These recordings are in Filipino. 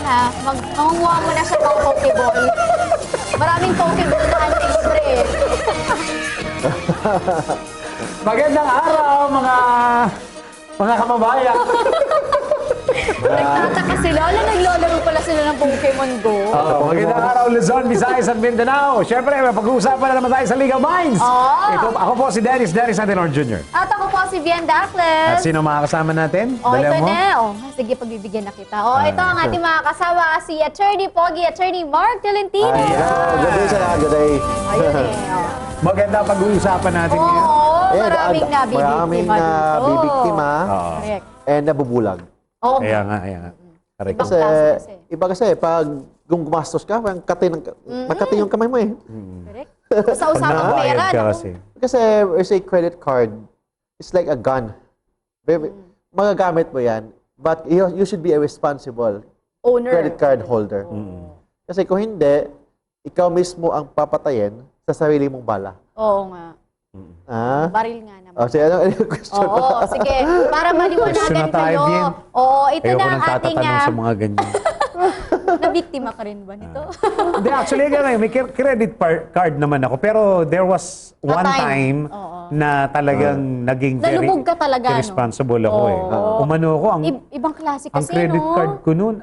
ha. Mangunguha mo na siya ng Pokeball. Maraming Pokeball na libre eh. Magandang araw, mga kababayan. Nagtataka sila. Naglalaro pala sila ng Pokemon Go. Magandang araw, Luzon, Visayas at Mindanao. Siyempre, pag-uusapan na naman tayo sa League of Minds. Ako po si Dennis Antenor Jr. At ako po si Vian Dacles. At sino mga kasama natin? Ito na. Sige, pagbibigyan na kita. Ito ang ating mga kasama, si Attorney Pogi, Attorney Mark Tolentino. Good day sa lahat, good day. Ayun eh. Maganda pag-uusapan natin ngayon. Maraming nabibiktima dito. Bibiktima Correct. and nabubulag. Kaya nga. Correct. Kasi, iba kasi, pag gumastos ka, magkati yung kamay mo eh. Correct. Sa usapang pera, no? Kasi, say credit card, it's like a gun. Magagamit mo yan, but you should be a responsible credit card holder. Kasi kung hindi, ikaw mismo ang papatayin sa sarili mong bala. Oo nga. Baril nga naman. Sige, ano yung question? Oo, sige. Para maliwanagan kayo. Oo, ito na ang ating... sa mga ganyan. Nabiktima ka rin ba nito? Hindi, actually, may credit card naman ako. Pero there was one time na talagang naging nalubog ka talaga, irresponsible ako eh. Umano ako, Ibang klase ang kasi, credit card ko noon,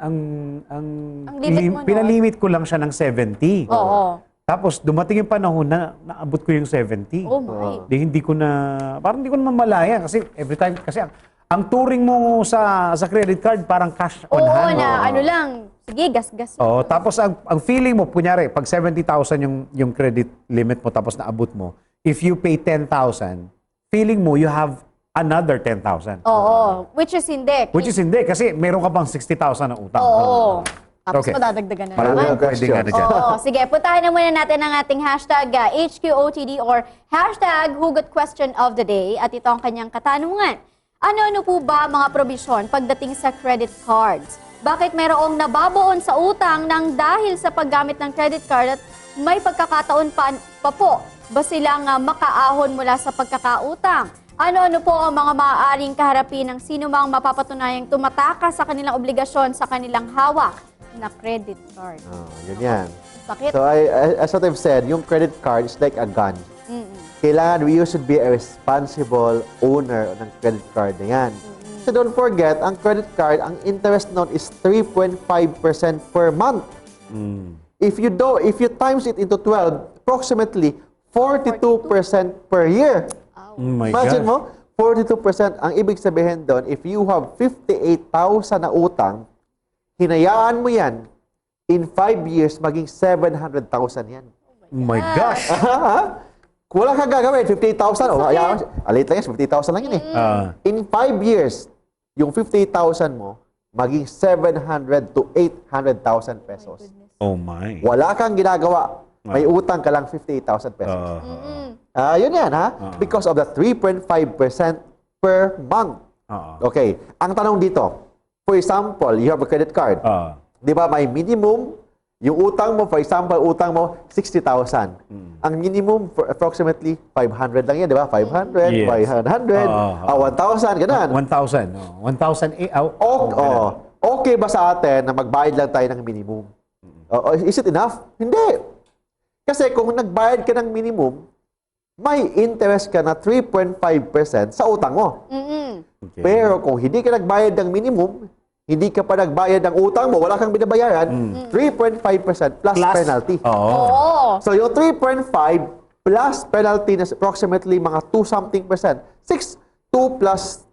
pinalimit ko lang siya ng 70. Oo. Tapos dumating yung panahon na naabot ko yung 70. Oh my. Hindi ko na, parang hindi ko naman malaya kasi every time, kasi ang turing mo sa credit card parang cash on hand. Ano lang, sige, gas-gas. Tapos ang feeling mo, kunyari, pag 70,000 yung credit limit mo tapos naabot mo, if you pay 10,000, feeling mo you have another 10,000. Oo, which is hindi. Which is hindi, kasi meron ka pang 60,000 na utang. Oo. Tapos madadagdagan na naman. Sige, puntahan na muna natin ang ating hashtag HQOTD or hashtag Hugot Question of the Day. At ito ang kanyang katanungan. Ano-ano po ba mga probisyon pagdating sa credit cards? Bakit mayroong nababaon sa utang nang dahil sa paggamit ng credit card at may pagkakataon pa po ba silang makaahon mula sa pagkakautang? Ano-ano po ang mga maaaring kaharapin ng sino mang mapapatunayang tumatakas sa kanilang obligasyon sa kanilang hawak na credit card? Yun yan. Sakit. So, as what I've said, yung credit card is like a gun. Kailangan you should be a responsible owner ng credit card na yan. So don't forget, ang credit card, ang interest note is 3.5% per month. If you times it into 12, approximately 42% per year. Oh my Imagine mo, 42%. Ang ibig sabihin doon, if you have 58,000 na utang, hinayaan mo yan, in 5 years, maging 700,000 yan. Oh my gosh! Kung wala kang gagawin, 58,000, alit lang yan, 50,000 lang yun eh. In 5 years, yung 58,000 mo, maging 700 to 800,000 pesos. Oh my. Wala kang ginagawa, may utang ka lang 58,000 pesos. Yun yan, ha? Because of the 3.5% per month. Okay, ang tanong dito, for example, you have a credit card. Di ba, may minimum, yung utang mo, for example, utang mo, 60,000. Ang minimum, approximately, 500 lang yan, di ba? 500, Yes. 500, 1,000, ganun. 1,000. 1,000. Okay ba sa atin na magbayad lang tayo ng minimum? Is it enough? Hindi. Kasi kung nagbayad ka ng minimum, may interest ka na 3.5% sa utang mo. Okay. Pero kung hindi ka nagbayad ng minimum, hindi ka pa nagbayad ng utang mo, wala kang binabayaran, 3.5% plus penalty. So yung 3.5 plus penalty na approximately mga 2-something percent. 3 plus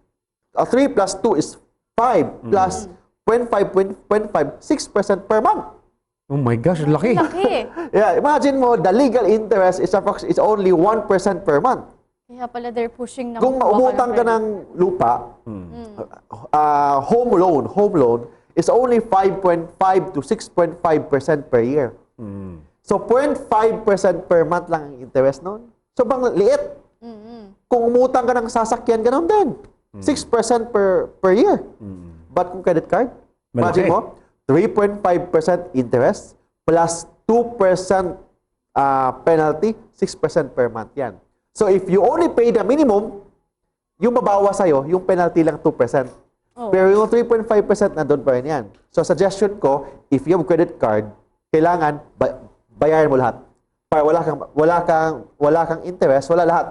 2 is 5 plus 0.5, 6% per month. Oh my gosh, laki. Laki. Yeah, imagine mo, the legal interest is only 1% per month. Kaya pala they're pushing na Kung maumutang ka ng lupa, home loan is only 5.5 to 6.5% per year. So 0.5% per month lang ang interest noon. So bang liit. Kung umutang ka ng sasakyan, ganun din. 6% per year. But kung credit card, imagine mo, 3.5% interest plus 2% penalty, 6% per month yan. So if you only pay the minimum, yung mabawa sa'yo, yung penalty lang 2%. Pero yung 3.5% nandun pa rin yan. So suggestion ko, if you have credit card, kailangan bayaran mo lahat. Para wala kang interest, wala lahat.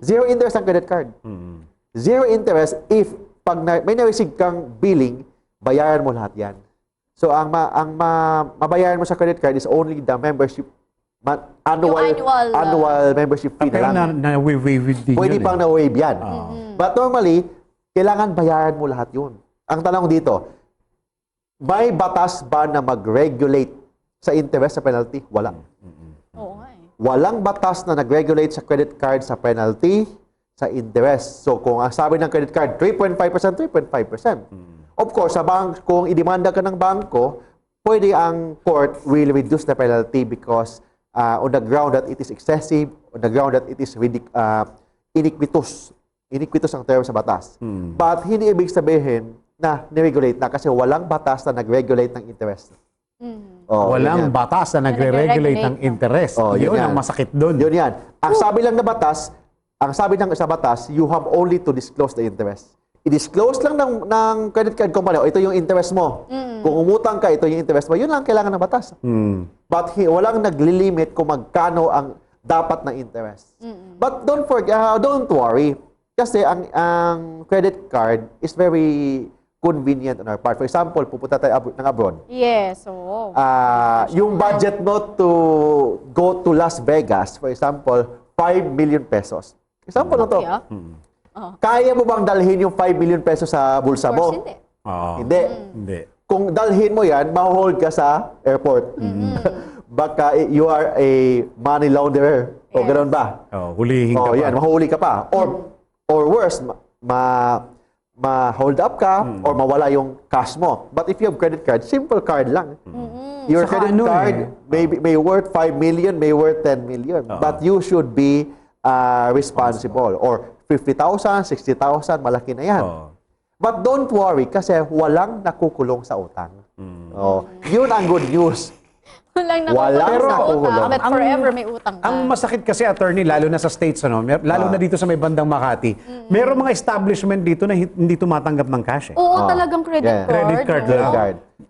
Zero interest ang credit card. Zero interest if pag may na-receive kang billing, bayaran mo lahat 'yan. So ang mabayaran mo sa credit card is only the membership annual membership fee Pero na lang. na-waive din Pwede yun pang na-waive yan. But normally, kailangan bayaran mo lahat yun. Ang tanong dito, may batas ba na mag-regulate sa interest sa penalty? Wala. Oo nga eh. Walang batas na nag-regulate sa credit card sa penalty, sa interest. So kung ang sabi ng credit card, 3.5%, 3.5%. Of course, kung idemanda ka ng bangko, pwede ang court will reduce the penalty because on the ground that it is excessive, on the ground that it is iniquitous. Iniquitous ang term sa batas. But hindi ibig sabihin na niregulate na kasi walang batas na nag-regulate ng interest. Walang batas na nagre-regulate ng interest. Yun ang masakit doon. Yun yan. Ang sabi lang na batas, sa batas, you have only to disclose the interest. I-disclose lang ng credit card company, ito yung interest mo. Kung umutang ka, ito yung interest mo. Yun lang kailangan ng batas. But walang naglilimit kung magkano ang dapat na interest. But don't worry. Kasi ang credit card is very convenient on our part. For example, pupunta tayo ng abroad. Yes, oo. Yung budget mo to go to Las Vegas, for example, 5 million pesos. Example na to. Kaya mo bang dalhin yung 5 million pesos sa bulsa mo? Of course, hindi. Hindi. Hindi. Kung dalhin mo yan, ma-hold ka sa airport. Baka you are a money launderer. O ganoon ba? Hulihin ka pa. Yan, mahuli ka pa. Or worse, ma-hold up ka or mawala yung cash mo. But if you have credit card, simple card lang. Your credit card may worth 5 million, may worth 10 million. But you should be responsible. Or 50,000, 60,000, malaki na yan. But don't worry kasi walang nakukulong sa utang. Yun ang good news. Walang nakukulong. But forever may utang ka. Ang masakit kasi, attorney, lalo na sa states, lalo na dito sa may bandang Makati, merong mga establishment dito na hindi tumatanggap ng cash. Oo, talagang credit card. Credit card lang.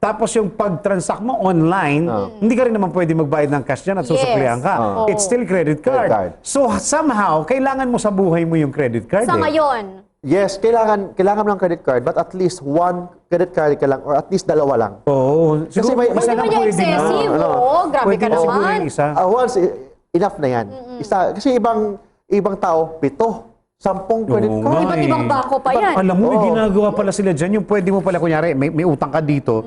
Tapos yung pag-transact mo online, hindi ka rin naman pwede magbayad ng cash dyan at susuklihan ka. It's still credit card. So somehow, kailangan mo sa buhay mo yung credit card. Sa ngayon. Yes, kailangan mo ng credit card, but at least one credit card ka lang or at least dalawa lang. Oo. Kasi may Hindi naman yung excessive. Oo, grabe ka naman. Once, enough na yan. Kasi ibang tao, 7, 10 credit card. Iba't ibang bako pa yan. Alam mo, may ginagawa pala sila dyan. Yung pwede mo pala, kunyari, may utang ka dito,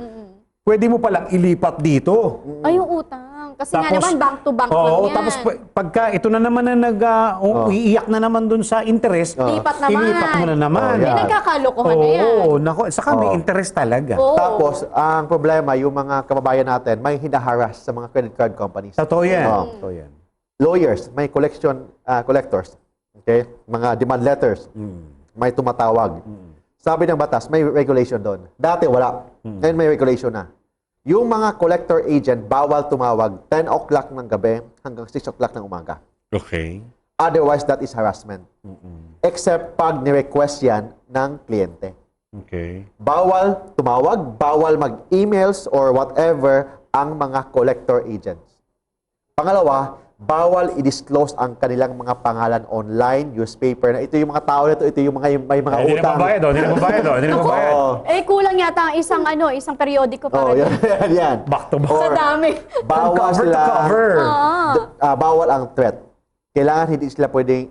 pwede mo palang ilipat dito. Ay, yung utang. Kasi nga naman, bank to bank lang yan. Tapos pagka ito na naman na iiyak na naman dun sa interest, ilipat naman. Ilipat mo na naman. May nagkakalokohan na yan. Saka may interest talaga. Tapos, ang problema, yung mga kababayan natin, may hinaharas sa mga credit card companies. Totoo yan. Lawyers, may collectors, okay? Mga demand letters, may tumatawag. Sabi ng batas, may regulation doon. Dati wala. Ngayon may regulation na. Yung mga collector agent, bawal tumawag 10 o'clock ng gabi hanggang 6 o'clock ng umaga. Okay. Otherwise, that is harassment. Except pag ni-request yan ng kliyente. Okay. Bawal tumawag, bawal mag-emails or whatever ang mga collector agents. Pangalawa, bawal i-disclose ang kanilang mga pangalan online, newspaper, na ito yung mga tao nito, ito yung may mga utang. Hindi na mabayad. Kulang yata ang isang periodiko para yan. Back to back. sa dami. Bawal Cover to sila, cover. bawal ang threat. Kailangan hindi sila pwedeng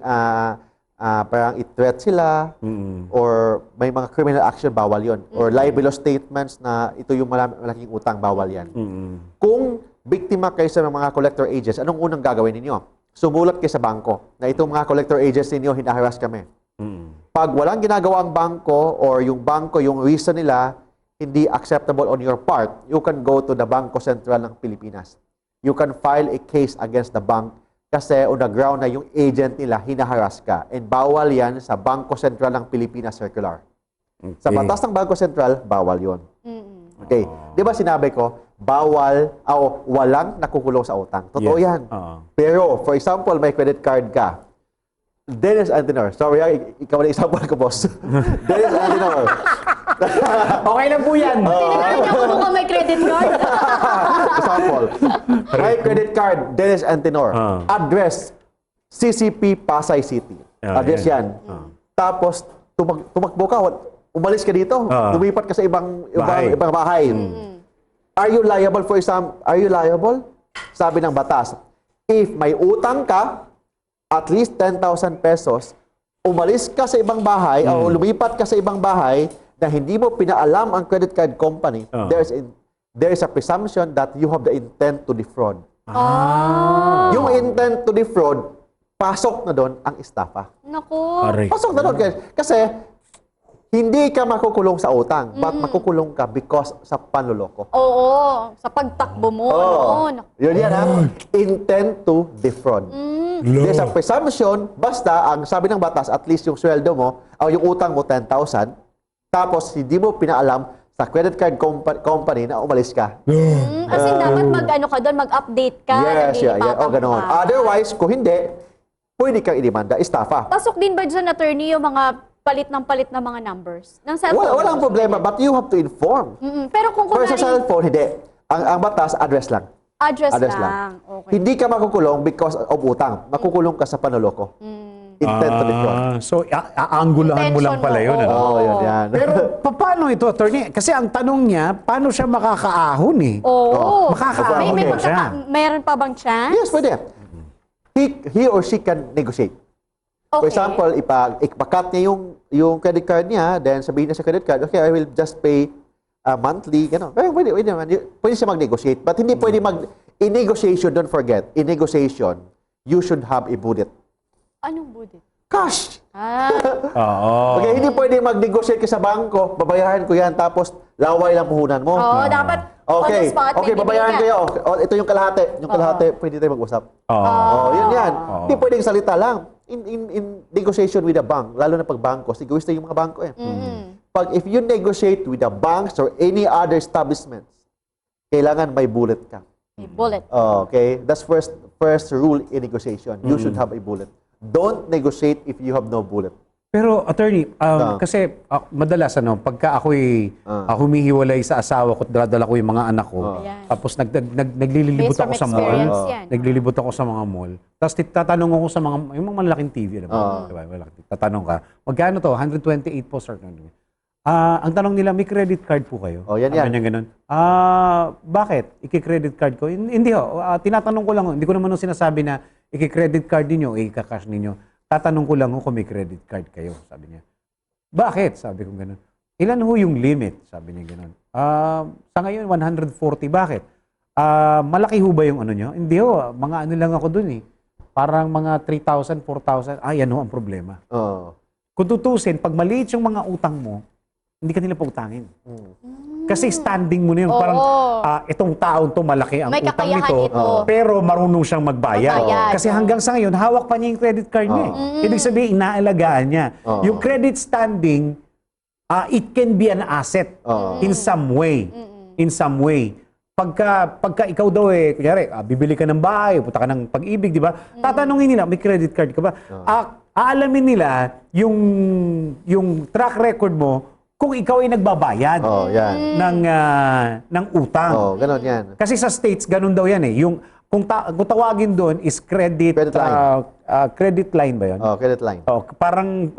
parang i-threat sila or may mga criminal action, bawal yon. Or libelous statements na ito yung malaking utang, bawal yan. Kung biktima kayo sa mga collector agents, anong unang gagawin ninyo? Sumulat kayo sa bangko na itong mga collector agents ninyo, hinaharas kami. Pag walang ginagawa ang bangko or yung bangko, yung reason nila, hindi acceptable on your part, you can go to the Bangko Sentral ng Pilipinas. You can file a case against the bank kasi on the ground na yung agent nila, hinaharas ka. And bawal yan sa Bangko Sentral ng Pilipinas Circular. Sa batas ng Bangko Sentral, bawal yon. Okay. Di ba sinabi ko, bawal o walang nakukulong sa utang. Totoo yan. Pero, for example, may credit card ka. Dennis Antenor. Sorry, ikaw na example ko, boss. Dennis Antenor. Okay lang po yan. Tinignan niya kung mukhang may credit card. Example. My credit card, Dennis Antenor. Address, CCP Pasay City. Address yan. Tapos, tumakbo ka, umalis ka dito, lumipat ka sa ibang bahay. Are you liable for Are you liable? Sabi ng batas, if may utang ka, at least 10,000 pesos, umalis ka sa ibang bahay o lumipat ka sa ibang bahay na hindi mo pinaalam ang credit card company, there is a presumption that you have the intent to defraud. Yung intent to defraud, pasok na doon ang estafa. Naku. Pasok na doon. Kasi hindi ka makukulong sa utang, but makukulong ka because sa panloloko. Oo, sa pagtakbo mo. Naku. Yun yan, ha? Intent to defraud. There's a presumption, basta ang sabi ng batas, at least yung sweldo mo, o yung utang mo, 10,000, tapos hindi mo pinaalam sa credit card company na umalis ka. Kasi dapat mag-update ka. Yes, ganoon. Otherwise, kung hindi, pwede kang idemanda, estafa. Pasok din ba dyan, attorney, yung mga palit na mga numbers ng cellphone? Walang problema, but you have to inform. Pero kung Pero sa cellphone, hindi. Ang batas, address lang. Address lang. Okay. Hindi ka makukulong because of utang. Makukulong ka sa panloloko. Intent to defraud. So, aanggulahan mo lang pala yun. Yun yan. Pero, paano ito, attorney? Kasi ang tanong niya, paano siya makakaahon eh? Makakaahon May siya. meron pa bang chance? Yes, pwede. He or she can negotiate. For example, ipakat niya yung credit card niya, then sabihin niya sa credit card, okay, I will just pay monthly, gano'n. Pwede naman. Pwede siya mag-negotiate. But hindi pwede in negotiation, don't forget, in negotiation, you should have a budget. Anong budget? Cash! Oo. Okay, hindi pwede mag-negotiate ka sa bangko, babayaran ko yan, tapos laway lang puhunan mo. Oo, dapat on the spot. Okay, babayaran kayo. Ito yung kalahati. Yung kalahati, pwede tayo mag-usap. Yun yan. Hindi pwedeng salita lang. In negotiation with a bank, lalo na pag bangko, sigurista yung mga bangko eh. If you negotiate with the banks or any other establishments, kailangan may bullet ka. May bullet. Okay? That's first rule in negotiation. You should have a bullet. Don't negotiate if you have no bullet. Pero, attorney, kasi madalas, pagka ako'y humihiwalay sa asawa ko, dadala ko yung mga anak ko, tapos naglilibot ako sa mall. Naglilibot ako sa mga mall. Tapos tatanong ako sa yung mga malaking TV. Diba? Tatanong ka, magkano to? 128 po, sir. Ang tanong nila, may credit card po kayo? Yan. Ganun. Bakit? Iki-credit card ko? Hindi ho. Tinatanong ko lang, hindi ko naman sinasabi na iki-credit card ninyo, ikakash ninyo. Tatanong ko lang kung may credit card kayo, sabi niya. Bakit? Sabi ko ganun. Ilan ho yung limit? Sabi niya ganun. Sa ngayon, 140. Bakit? Malaki ho ba yung ano nyo? Hindi ho. Mga ano lang ako dun eh. Parang mga 3,000, 4,000. Yan ho ang problema. Kung tutusin, pag maliit yung mga utang mo, hindi ka nila pautangin. Kasi standing mo na yun. Parang itong taon to malaki ang may utang nito. Pero marunong siyang magbayad. Kasi hanggang sa ngayon, hawak pa niya yung credit card niya. Ibig sabihin, inaalagaan niya. Yung credit standing, it can be an asset in some way. In some way. Pagka ikaw daw kunyari, bibili ka ng bahay, punta ka ng Pag-ibig, di ba? Tatanungin nila, may credit card ka ba? Aalamin nila yung track record mo kung ikaw ay nagbabayad ng utang. Ganon yan. Kasi sa States, ganun daw yan eh. Kung tawagin doon is credit line. Credit line ba yun? Credit line. Parang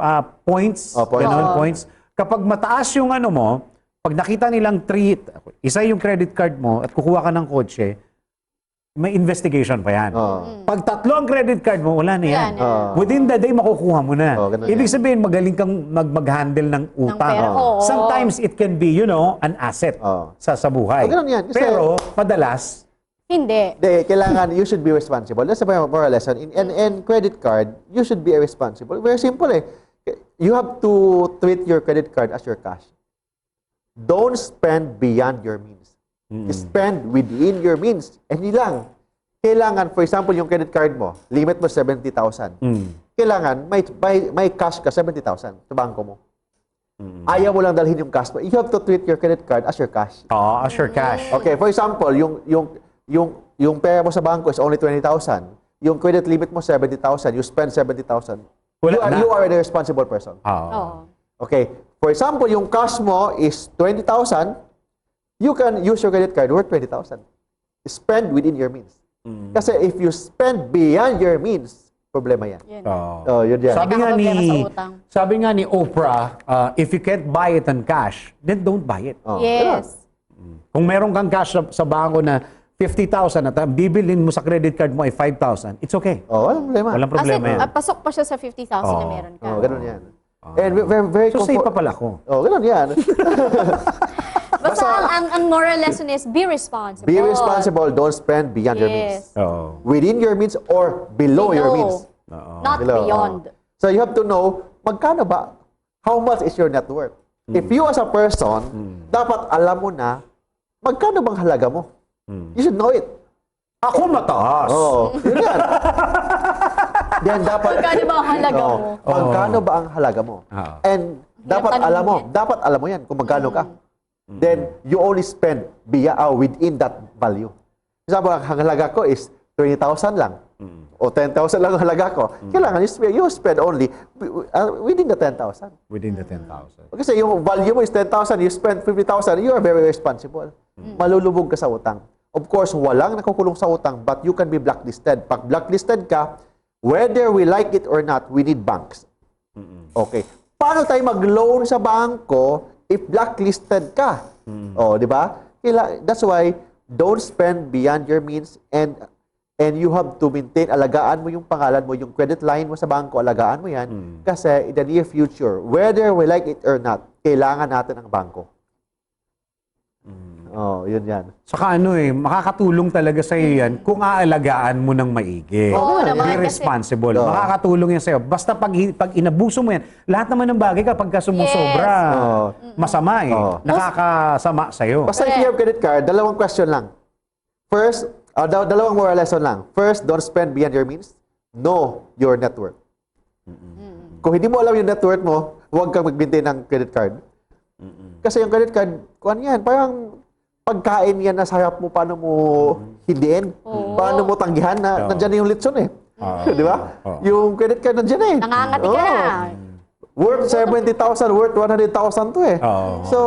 points. Points. Kapag mataas yung ano mo, pag nakita nilang isa yung credit card mo at kukuha ka ng kotse, may investigation pa yan. Pag 3 ang credit card mo, wala na yan. Within the day, makukuha mo na. Ibig sabihin, magaling kang mag-handle ng utang. Sometimes, it can be, an asset sa buhay. Yan. Pero, madalas, hindi. Kailangan, you should be responsible. That's a moral lesson. And credit card, you should be responsible. Very simple eh. You have to treat your credit card as your cash. Don't spend beyond your means. Spend within your means. Hindi lang. Kailangan, for example, yung credit card mo, limit mo 70,000. Kailangan, may cash ka 70,000 sa bangko mo. Ayaw mo lang dalhin yung cash mo. You have to treat your credit card as your cash. As your cash. Okay, for example, yung pera mo sa bangko is only 20,000. Yung credit limit mo 70,000. You spend 70,000. You are a responsible person. Okay. For example, yung cash mo is 20,000, you can use your credit card worth 20,000. Spend within your means. Kasi if you spend beyond your means, problema yan. Yun. Oh, yun yan. Sabi nga May ni problema sa utang. sabi nga ni Oprah, if you can't buy it in cash, then don't buy it. Oh, Yes. Kung meron kang cash sa bangko na 50,000 at bibilin mo sa credit card mo ay 5,000, it's okay. Oh, walang problema. Walang Kasi problema yan. pasok pa siya sa 50,000 na Oo. meron ka. Oh, ganun yan. And very, very So safe pa pala ko. Oh, ganun yan. Basta ang moral lesson is be responsible. Be responsible. Don't spend beyond your means. Yes. Oo. Within your means or below your means. Not Below, beyond. So you have to know, magkano ba? How much is your net worth? If you as a person, dapat alam mo na, magkano bang halaga mo? You should know it. Ako mataas. Oo. Yun yan. Then dapat, Magkano ba ang halaga Oo. mo? Magkano ba ang halaga mo? Oo. And dapat tanongin alam mo, yan. dapat alam mo yan kung magkano ka. Then you only spend within that value. Sabi ang halaga ko is 20,000 lang. O 10,000 lang ang halaga ko. Kailangan you spend only within the 10,000. Within the 10,000. Kasi yung value mo is 10,000, you spend 50,000, you are very responsible. Malulubog ka sa utang. Of course, walang nakukulong sa utang, but you can be blacklisted. Pag blacklisted ka, whether we like it or not, we need banks. Okay. Paano tayo mag-loan sa bangko if blacklisted ka? Oh, di ba? That's why, don't spend beyond your means and you have to maintain, alagaan mo yung pangalan mo, yung credit line mo sa bangko, alagaan mo yan. Kasi in the near future, whether we like it or not, kailangan natin ang bangko. Oh, yun yan. Saka makakatulong talaga sa iyo yan kung aalagaan mo ng maigi. Oo naman, Be kasi- responsible. Oo. Makakatulong yan sa iyo. Basta pag inabuso mo yan, lahat naman ng bagay kapag ka sumusobra, Oo. masama Oo. Nakakasama sa iyo. Basta if you have credit card, dalawang question lang. First, dalawang moral lesson lang. First, don't spend beyond your means. Know your net worth. Kung hindi mo alam yung net worth mo, huwag kang magbintay ng credit card. Kasi yung credit card, kung ano yan, parang pagkain yan na sa harap mo, paano mo hindiin? Paano mo tanggihan na nandyan yung litson eh. Di ba? Yung credit card nandyan eh. Nangangati ka na. Worth 70,000, worth 100,000 to eh. Oo. So,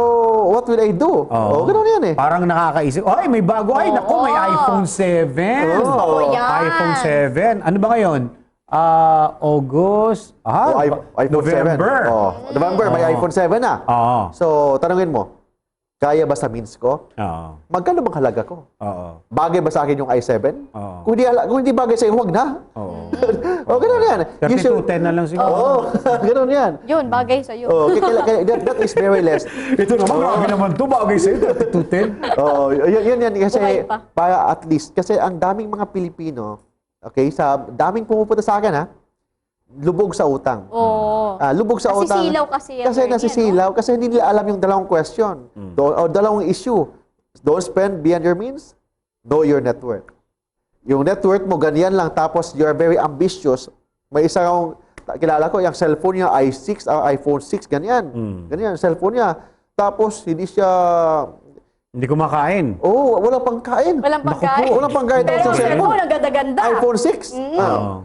what will I do? Oh, ganun yan eh. Parang nakakaisip, ay, may bago. Ay, naku, may iPhone 7. Oo, yan. iPhone 7. Ano ba ngayon? August. iPhone November. 7. Oh, November, may iPhone 7 na. Oo. So, tanungin mo, kaya ba sa means ko? Oo. Magkano bang halaga ko? Oo. Bagay ba sa akin yung i7? Oo. Kung hindi bagay sa'yo, huwag na. Oo. O, ganun yan. 3210 na lang siguro. Oo, ganun yan. Yun, bagay sa'yo. Oh, that is very less. Ito naman, grabe naman to. Bagay sa'yo, 3210. Oh, yun yan kasi Buhay pa. para at least kasi ang daming mga Pilipino, okay, sa daming pumupunta sa akin lubog sa utang. Oo. Lubog sa utang. Nasisilaw kasi ang Kasi word yan, nasisilaw kasi hindi nila alam yung dalawang question. O dalawang issue. Don't spend beyond your means. Know your net worth. Yung net worth mo ganyan lang tapos you are very ambitious. May isa akong kilala ko, yung cellphone niya i6, iPhone 6 ganyan. Ganyan cellphone niya. Tapos hindi siya Hindi kumakain. wala pang kain. Walang pagkain. Wala pang kain Pero sa ang cellphone. cellphone, ang ganda-ganda. iPhone 6.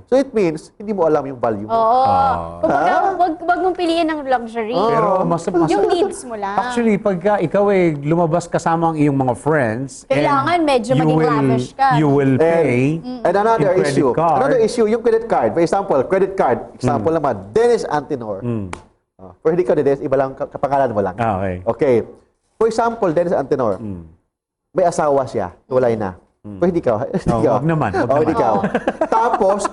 So it means hindi mo alam yung value mo. Oo. Kumbaga, wag mong piliin ng luxury. Pero Yung needs mo lang. Actually, pagka ikaw lumabas kasama ang iyong mga friends, Kailangan and medyo you maging will- lavish ka. You will pay. And another yung credit issue. card. Another issue, yung credit card. For example, credit card. Example naman, Dennis Antinor. Pero hindi ka Dennis, iba lang kapangalan mo lang. Okay. Okay. For example, Dennis Antinor. May asawa siya. Walay na. Pero hindi ka. wag naman, wag Hindi naman. ka. Tapos,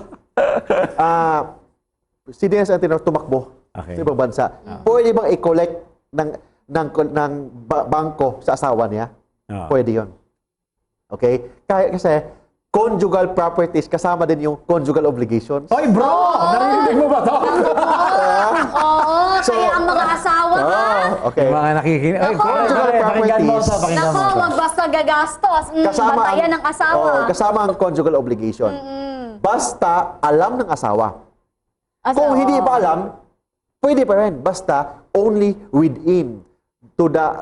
si Dennis Antinor tumakbo Okay. sa ibang bansa. Pwede bang i-collect ng bangko sa asawa niya? Pwede yon. Okay? Kasi conjugal properties kasama din yung conjugal obligations. Oy, bro! Narinig mo ba to? Oo, kaya ang mga asawa ha. Okay. Yung mga nakikinig. Ay, Conjugal pakinggan mo properties. to, pakinggan Nako, mo to. wag basta gagastos. Bantayan ng asawa. Kasama ang conjugal obligation. Basta alam ng asawa. Kung hindi pa alam, pwede pa rin. Basta only within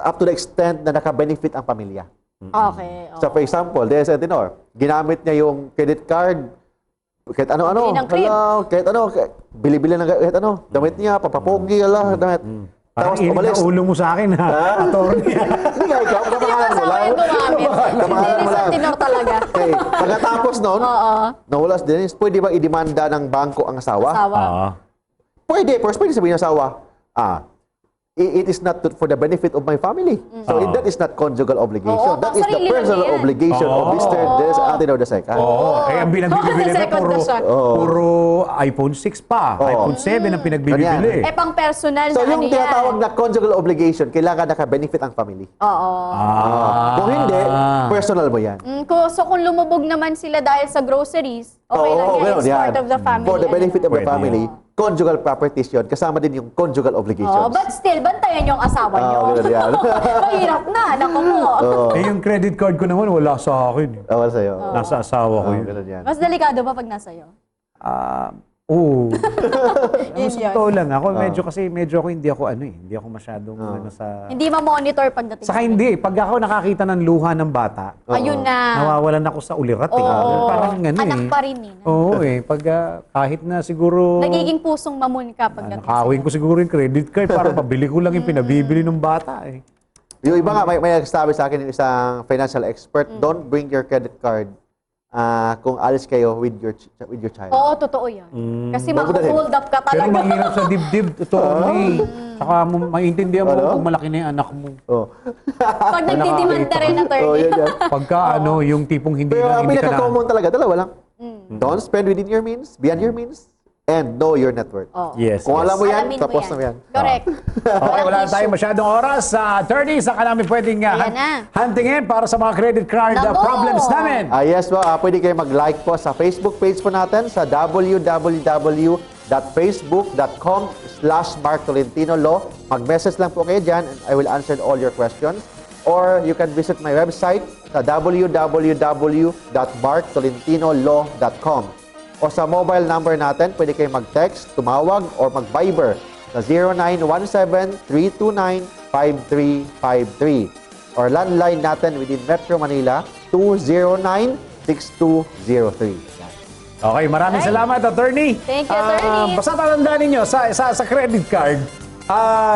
up to the extent na naka-benefit ang pamilya. Okay. So for example, Dennis Antinor, ginamit niya yung credit card, kahit ano-ano, Bili ng cream. kahit ano, bili-bili ng kahit ano, damit niya, papapogi, damit. Tapos Parang umalis. init na ulo mo sa akin, ha? Attorney. Hindi nga, ikaw, kapangalan mo Sa lang. akin gumamit. Si Kapangalan mo Dennis lang. ang tinor talaga. Okay, pagkatapos nun, Oo. nawala si Dennis, pwede ba idemanda ng bangko ang asawa? Asawa. Pwede, first pwede sabihin ng asawa, it is not for the benefit of my family. So that is not conjugal obligation. Oo, That is the sarili lang personal yan. obligation of Mr. Des Antenor II. Oo. Eh, ang pinagbibili na Second puro, na siya. puro iPhone 6 pa. Oo. iPhone 7 ang pinagbibili. Ganyan. Eh, pang personal So na yung ano yan. tinatawag na conjugal obligation, kailangan naka-benefit ang family. Oo. Kung hindi, personal mo yan. So kung lumubog naman sila dahil sa groceries, okay lang yan. ganun It's yan. part of the family. For the benefit of the Pwede. family, conjugal properties yun. Kasama din yung conjugal obligations. But still, bantayan yung asawa nyo. ganun yan. Mahirap na, naku mo. Eh, yung credit card ko naman, wala sa akin. Awal sa'yo. Nasa asawa ko yun. Ganun yan. Mas delikado ba pag nasa iyo? Oo. Yun Sa yun. totoo lang, ako medyo ako hindi ako hindi ako masyadong ano sa... Hindi ma-monitor pagdating. Saka hindi, pag ako nakakita ng luha ng bata, Ayun na. nawawalan ako sa ulirat eh. Oo. Parang ano Anak eh. pa rin eh. Oo pag kahit na siguro... Nagiging pusong mamun ka pagdating. nakawin ko siguro yung credit card para pabili ko lang yung pinabibili ng bata eh. Yung iba nga, may nagsabi sa akin yung isang financial expert, don't bring your credit card kung alis kayo with your child. Oo, totoo yan. Kasi Bago na rin. mag-hold up ka Pero talaga. mahirap sa dibdib, totoo eh. Saka maintindihan mo pag malaki na yung anak mo. Oh. Pag nagdidimanda rin na Oh, yan, yan. Pagka yung tipong hindi Pero na, ang hindi ka na... pinaka-common talaga, dalawa lang. Don't spend within your means, beyond your means, and know your net worth. Oo. Yes, Kung yes. alam mo yan, Alamin mo tapos yan. na yan. Correct. Okay, wala na tayong masyadong oras. Attorney, saka namin pwedeng Ayan na. huntingin para sa mga credit card Nako! problems namin. Yes po, pwede kayo mag-like po sa Facebook page po natin sa www.facebook.com/MarkTolentinoLaw. Mag-message lang po kayo dyan and I will answer all your questions. Or you can visit my website sa www.marktolentinolow.com. O sa mobile number natin, pwede kayo mag-text, tumawag, or mag-Viber sa 0917-329-5353. Or landline natin within Metro Manila, 209-6203. Okay, maraming salamat, Attorney. Thank you, Attorney. Basta tatandaan ninyo, sa credit card,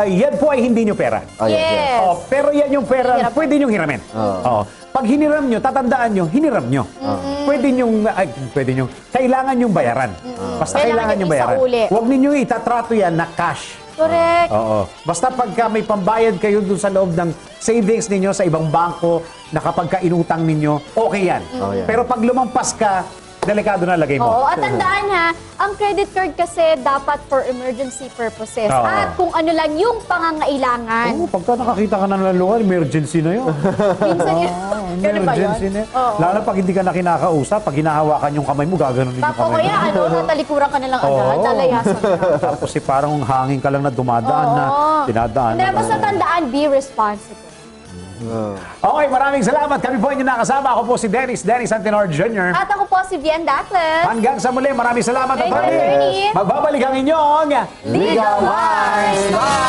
yan po ay hindi nyo pera. Yes. Pero yan yung pera, Hirap. pwede nyong hiramin. Pag hiniram nyo, tatandaan nyo, hiniram nyo. Pwede nyo, kailangan nyong bayaran. Basta kailangan Kailangan nyong bayaran. isauli. Huwag ninyo itatrato yan na cash. Correct. Oo. Basta pagka may pambayad kayo dun sa loob ng savings ninyo sa ibang bangko na kapag ka inutang ninyo, okay yan. yan. Pero pag lumampas ka, delikado na lagay Oo, mo. at tandaan ha, ang credit card kasi dapat for emergency purposes. Oo. At kung ano lang yung pangangailangan. Oo, pagka nakakita ka na ng luwan, emergency na yun. Minsan yun. Ganun ba yun? Emergency na. Oo. Lalo pag hindi ka na kinakausap, pag hinahawakan yung kamay mo, gaganon din yung Bako kamay kaya, mo. natalikuran ka na lang agad, Oo. lalayasan ka. Tapos parang hangin ka lang na dumadaan na, dinadaan Hindi, na. basta tandaan, be responsible. Okay, maraming salamat. Kami po inyong nakasama. Ako po si Dennis Antenor Jr. At ako po si Vian Dacles. Hanggang sa muli, maraming salamat, Thank you, Attorney. Attorney. Magbabalik ang inyong Legal Wise! Bye!